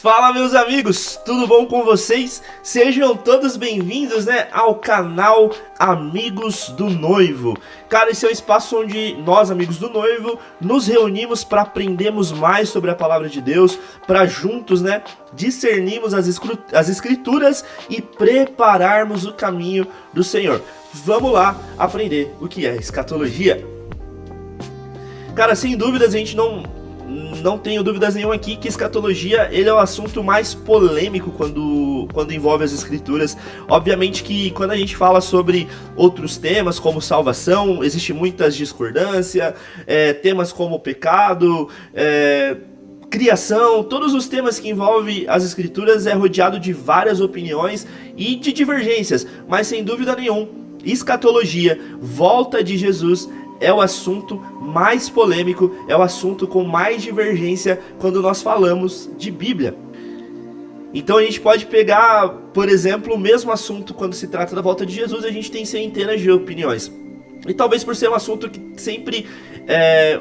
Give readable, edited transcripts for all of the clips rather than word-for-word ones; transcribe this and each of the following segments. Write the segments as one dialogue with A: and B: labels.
A: Fala, meus amigos, tudo bom com vocês? Sejam todos bem-vindos, ao canal Amigos do Noivo. Cara, esse é um espaço onde nós, amigos do noivo, nos reunimos para aprendermos mais sobre a palavra de Deus, para juntos, discernirmos as escrituras e prepararmos o caminho do Senhor. Vamos lá aprender o que é escatologia. Cara, sem dúvidas, a gente não tenho dúvidas nenhuma aqui que escatologia ele é o assunto mais polêmico quando envolve as escrituras. Obviamente que quando a gente fala sobre outros temas como salvação, existe muitas discordâncias, temas como pecado, criação, todos os temas que envolvem as escrituras é rodeado de várias opiniões e de divergências, mas sem dúvida nenhuma, escatologia, volta de Jesus, é o assunto mais polêmico, é o assunto com mais divergência quando nós falamos de Bíblia. Então a gente pode pegar, por exemplo, o mesmo assunto quando se trata da volta de Jesus, a gente tem centenas de opiniões. E talvez por ser um assunto que sempre,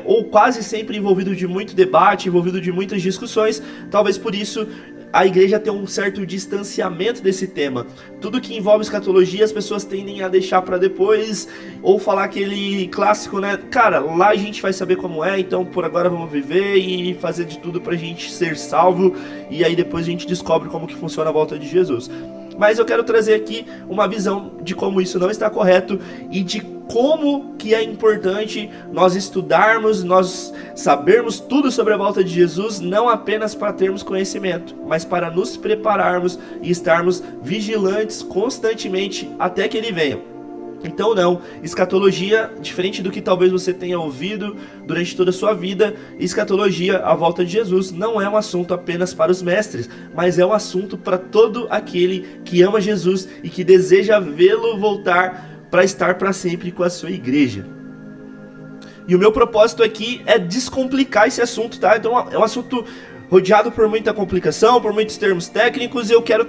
A: ou quase sempre envolvido de muito debate, envolvido de muitas discussões, talvez por isso a igreja tem um certo distanciamento desse tema. Tudo que envolve escatologia as pessoas tendem a deixar para depois, ou falar aquele clássico, cara, lá a gente vai saber como é, então por agora vamos viver e fazer de tudo pra gente ser salvo, e aí depois a gente descobre como que funciona a volta de Jesus. Mas eu quero trazer aqui uma visão de como isso não está correto e de como que é importante nós estudarmos, nós sabermos tudo sobre a volta de Jesus, não apenas para termos conhecimento, mas para nos prepararmos e estarmos vigilantes constantemente até que ele venha. Então não, escatologia, diferente do que talvez você tenha ouvido durante toda a sua vida, escatologia, a volta de Jesus, não é um assunto apenas para os mestres, mas é um assunto para todo aquele que ama Jesus e que deseja vê-lo voltar para estar para sempre com a sua igreja. E o meu propósito aqui é descomplicar esse assunto, tá? Então é um assunto rodeado por muita complicação, por muitos termos técnicos, e eu quero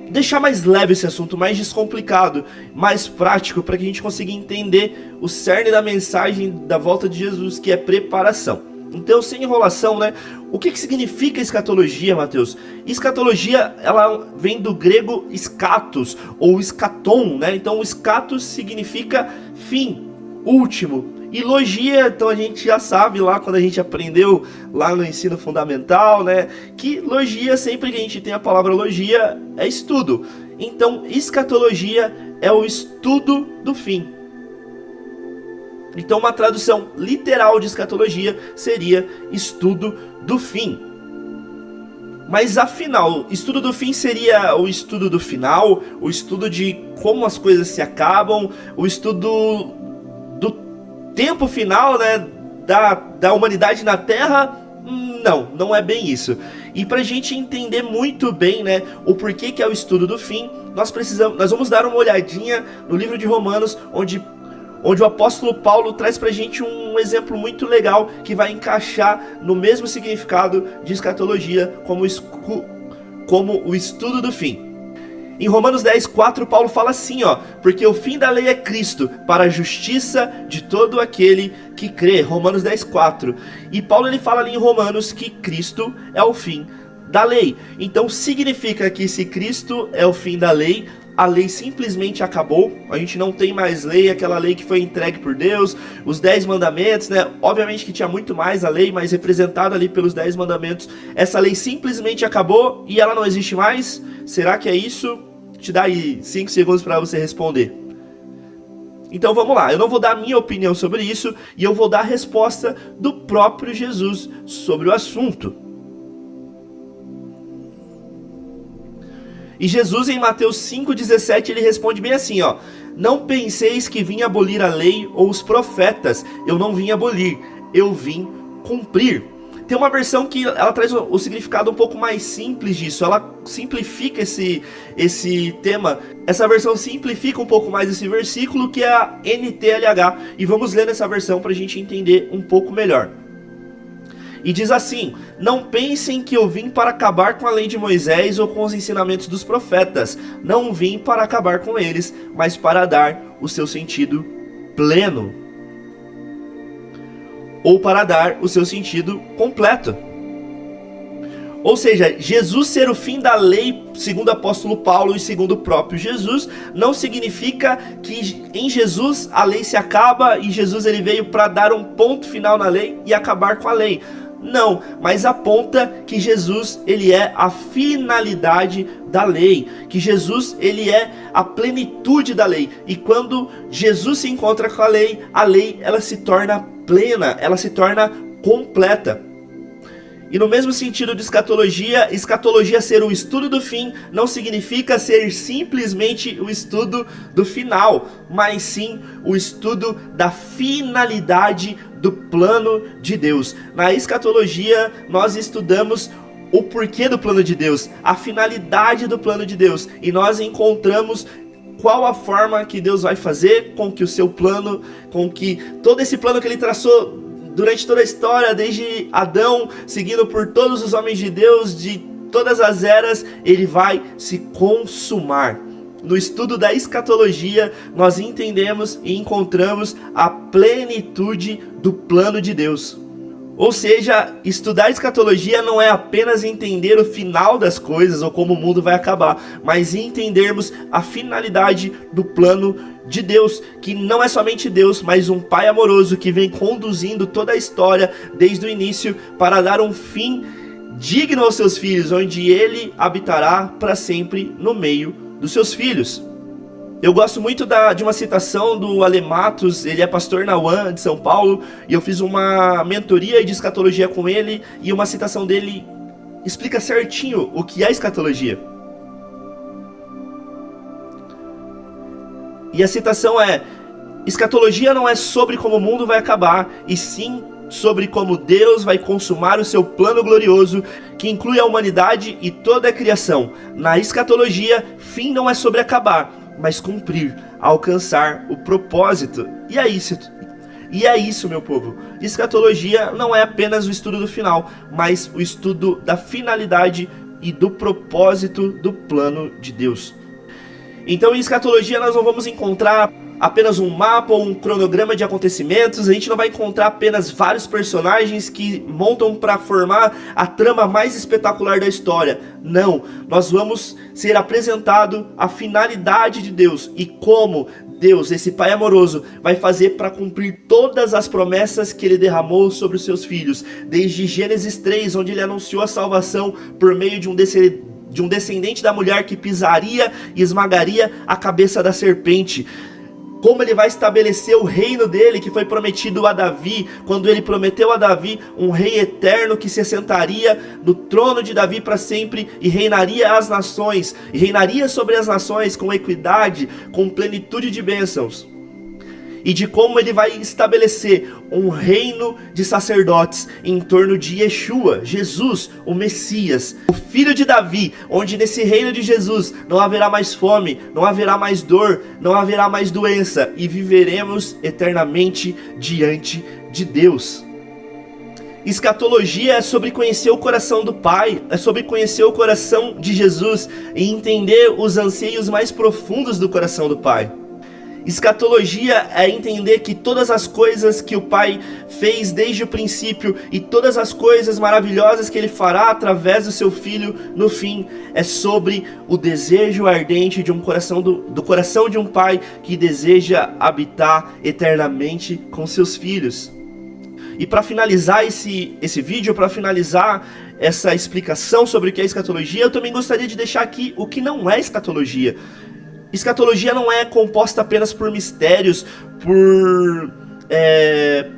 A: deixar mais leve esse assunto, mais descomplicado, mais prático, para que a gente consiga entender o cerne da mensagem da volta de Jesus, que é preparação. Então, sem enrolação, o que significa escatologia, Mateus? Escatologia, ela vem do grego scatos, ou escaton, Então, o scatos significa fim, último. E logia, então a gente já sabe lá quando a gente aprendeu lá no ensino fundamental, que logia, sempre que a gente tem a palavra logia, é estudo. Então, escatologia é o estudo do fim. Então, uma tradução literal de escatologia seria estudo do fim. Mas afinal, estudo do fim seria o estudo do final, o estudo de como as coisas se acabam, o estudo tempo final, da humanidade na Terra? Não é bem isso. E pra gente entender muito bem, o porquê que é o estudo do fim, nós vamos dar uma olhadinha no livro de Romanos, onde o apóstolo Paulo traz pra gente um exemplo muito legal que vai encaixar no mesmo significado de escatologia como o estudo do fim. Em Romanos 10:4, Paulo fala assim, porque o fim da lei é Cristo, para a justiça de todo aquele que crê. Romanos 10:4. E Paulo ele fala ali em Romanos que Cristo é o fim da lei. Então significa que se Cristo é o fim da lei, a lei simplesmente acabou, a gente não tem mais lei, aquela lei que foi entregue por Deus, os 10 mandamentos, obviamente que tinha muito mais a lei, mas representada ali pelos 10 mandamentos, essa lei simplesmente acabou e ela não existe mais? Será que é isso? Te dá aí 5 segundos para você responder. Então vamos lá, eu não vou dar a minha opinião sobre isso, e eu vou dar a resposta do próprio Jesus sobre o assunto. E Jesus em Mateus 5,17 ele responde bem assim, não penseis que vim abolir a lei ou os profetas, eu não vim abolir, eu vim cumprir. Tem uma versão que ela traz o significado um pouco mais simples disso, ela simplifica esse tema, essa versão simplifica um pouco mais esse versículo, que é a NTLH, e vamos ler nessa versão para a gente entender um pouco melhor. E diz assim: não pensem que eu vim para acabar com a lei de Moisés ou com os ensinamentos dos profetas, não vim para acabar com eles, mas para dar o seu sentido pleno, ou para dar o seu sentido completo. Ou seja, Jesus ser o fim da lei, segundo o apóstolo Paulo e segundo o próprio Jesus, não significa que em Jesus a lei se acaba e Jesus ele veio para dar um ponto final na lei e acabar com a lei. Não, mas aponta que Jesus ele é a finalidade da lei, que Jesus ele é a plenitude da lei. E quando Jesus se encontra com a lei ela se torna plena, ela se torna completa. E no mesmo sentido de escatologia ser o estudo do fim não significa ser simplesmente o estudo do final, mas sim o estudo da finalidade do plano de Deus. Na escatologia nós estudamos o porquê do plano de Deus, a finalidade do plano de Deus, e nós encontramos qual a forma que Deus vai fazer com que o seu plano, com que todo esse plano que ele traçou durante toda a história, desde Adão, seguindo por todos os homens de Deus, de todas as eras, ele vai se consumar. No estudo da escatologia, nós entendemos e encontramos a plenitude do plano de Deus. Ou seja, estudar escatologia não é apenas entender o final das coisas ou como o mundo vai acabar, mas entendermos a finalidade do plano de Deus, que não é somente Deus, mas um Pai amoroso que vem conduzindo toda a história desde o início para dar um fim digno aos seus filhos, onde ele habitará para sempre no meio dos seus filhos. Eu gosto muito de uma citação do Ale Matos, ele é pastor na UAM de São Paulo, e eu fiz uma mentoria de escatologia com ele, e uma citação dele explica certinho o que é escatologia. E a citação é: escatologia não é sobre como o mundo vai acabar, e sim sobre como Deus vai consumar o seu plano glorioso, que inclui a humanidade e toda a criação. Na escatologia, fim não é sobre acabar, mas cumprir, alcançar o propósito. E é isso, meu povo. Escatologia não é apenas o estudo do final, mas o estudo da finalidade e do propósito do plano de Deus. Então, em escatologia nós não vamos encontrar apenas um mapa ou um cronograma de acontecimentos, a gente não vai encontrar apenas vários personagens que montam para formar a trama mais espetacular da história. Não, nós vamos ser apresentado a finalidade de Deus e como Deus, esse Pai amoroso, vai fazer para cumprir todas as promessas que ele derramou sobre os seus filhos, desde Gênesis 3, onde ele anunciou a salvação por meio de um descendente da mulher que pisaria e esmagaria a cabeça da serpente. Como ele vai estabelecer o reino dele que foi prometido a Davi, quando ele prometeu a Davi um rei eterno que se assentaria no trono de Davi para sempre e reinaria as nações, e reinaria sobre as nações com equidade, com plenitude de bênçãos. E de como ele vai estabelecer um reino de sacerdotes em torno de Yeshua, Jesus, o Messias, o filho de Davi, onde nesse reino de Jesus não haverá mais fome, não haverá mais dor, não haverá mais doença, e viveremos eternamente diante de Deus. Escatologia é sobre conhecer o coração do Pai, é sobre conhecer o coração de Jesus e entender os anseios mais profundos do coração do Pai. Escatologia é entender que todas as coisas que o Pai fez desde o princípio e todas as coisas maravilhosas que ele fará através do seu Filho no fim é sobre o desejo ardente de um coração do coração de um Pai que deseja habitar eternamente com seus filhos. E para finalizar esse vídeo, para finalizar essa explicação sobre o que é escatologia, eu também gostaria de deixar aqui o que não é escatologia. Escatologia não é composta apenas por mistérios, por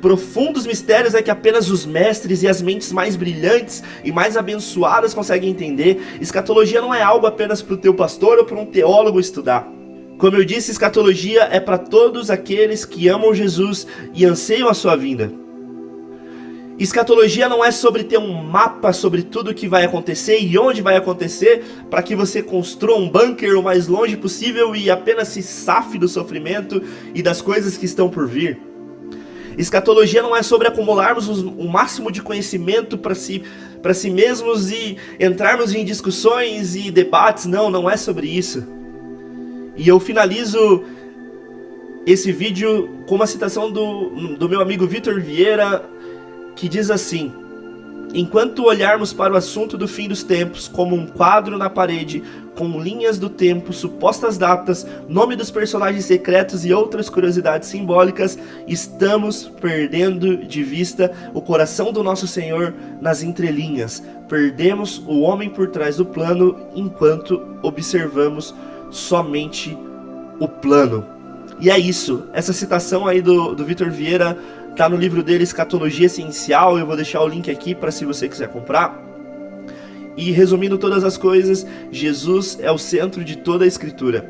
A: profundos mistérios que apenas os mestres e as mentes mais brilhantes e mais abençoadas conseguem entender. Escatologia não é algo apenas para o teu pastor ou para um teólogo estudar. Como eu disse, escatologia é para todos aqueles que amam Jesus e anseiam a sua vinda. Escatologia não é sobre ter um mapa sobre tudo o que vai acontecer e onde vai acontecer para que você construa um bunker o mais longe possível e apenas se safe do sofrimento e das coisas que estão por vir. Escatologia não é sobre acumularmos o máximo de conhecimento para si mesmos e entrarmos em discussões e debates. Não é sobre isso. E eu finalizo esse vídeo com uma citação do meu amigo Vitor Vieira, que diz assim: Enquanto olharmos para o assunto do fim dos tempos como um quadro na parede, com linhas do tempo, supostas datas, nome dos personagens secretos e outras curiosidades simbólicas, estamos perdendo de vista o coração do nosso Senhor nas entrelinhas. Perdemos o homem por trás do plano enquanto observamos somente o plano. E é isso, essa citação aí do Vitor Vieira tá no livro dele, Escatologia Essencial. Eu vou deixar o link aqui para se você quiser comprar. E resumindo todas as coisas, Jesus é o centro de toda a Escritura.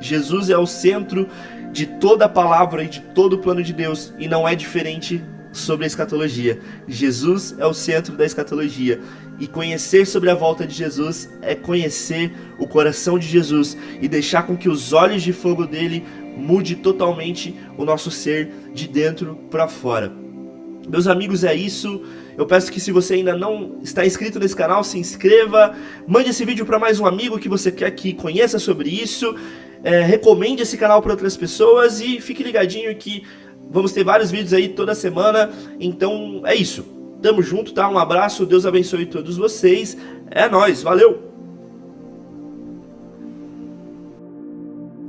A: Jesus é o centro de toda a palavra e de todo o plano de Deus, e não é diferente sobre a escatologia. Jesus é o centro da escatologia, e conhecer sobre a volta de Jesus é conhecer o coração de Jesus e deixar com que os olhos de fogo dele mude totalmente o nosso ser de dentro para fora. Meus amigos, é isso. Eu peço que, se você ainda não está inscrito nesse canal, se inscreva, mande esse vídeo para mais um amigo que você quer que conheça sobre isso, recomende esse canal para outras pessoas e fique ligadinho que vamos ter vários vídeos aí toda semana. Então é isso, tamo junto, tá? Um abraço, Deus abençoe todos vocês, é nóis, valeu!